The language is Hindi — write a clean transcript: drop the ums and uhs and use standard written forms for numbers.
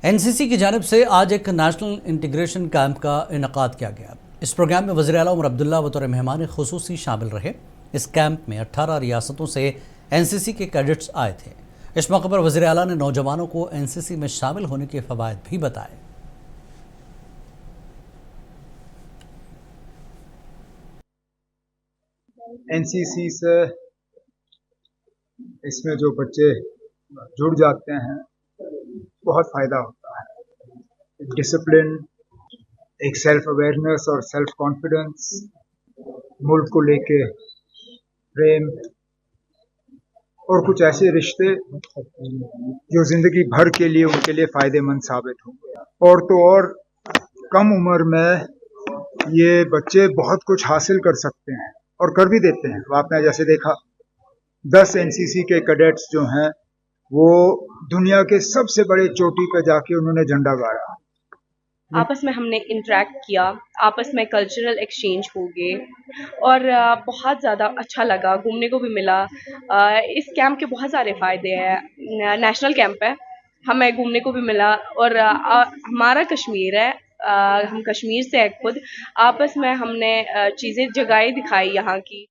एनसीसी की जानिब से आज एक नेशनल इंटीग्रेशन कैंप का इनेकाद किया गया। इस प्रोग्राम में वज़ीर आला उमर अब्दुल्ला बतौर मेहमान खुसूसी शामिल रहे। इस कैंप में 18 रियासतों से एनसीसी के कैडेट्स आए थे। इस मौके पर वज़ीर आला ने नौजवानों को एनसीसी में शामिल होने के फ़वाइद भी बताए। एनसीसी से इसमें जो बच्चे जुड़ जाते हैं बहुत फायदा होता है। डिसिप्लिन, एक सेल्फ अवेयरनेस और सेल्फ कॉन्फिडेंस, मुल्क को लेके प्रेम और कुछ ऐसे रिश्ते जो जिंदगी भर के लिए उनके लिए फायदेमंद साबित होंगे। और तो और कम उम्र में ये बच्चे बहुत कुछ हासिल कर सकते हैं और कर भी देते हैं। आपने जैसे देखा 10 एनसीसी के कैडेट्स जो हैं वो दुनिया के सबसे बड़े चोटी पे जाके उन्होंने झंडा गाड़ा। आपस में हमने इंटरेक्ट किया, आपस में कल्चरल एक्सचेंज हो गए और बहुत ज़्यादा अच्छा लगा, घूमने को भी मिला। इस कैंप के बहुत सारे फ़ायदे हैं। नेशनल कैंप है, हमें घूमने को भी मिला और हमारा कश्मीर है, हम कश्मीर से हैं खुद। आपस में हमने चीज़ें जगहें दिखाई यहाँ की।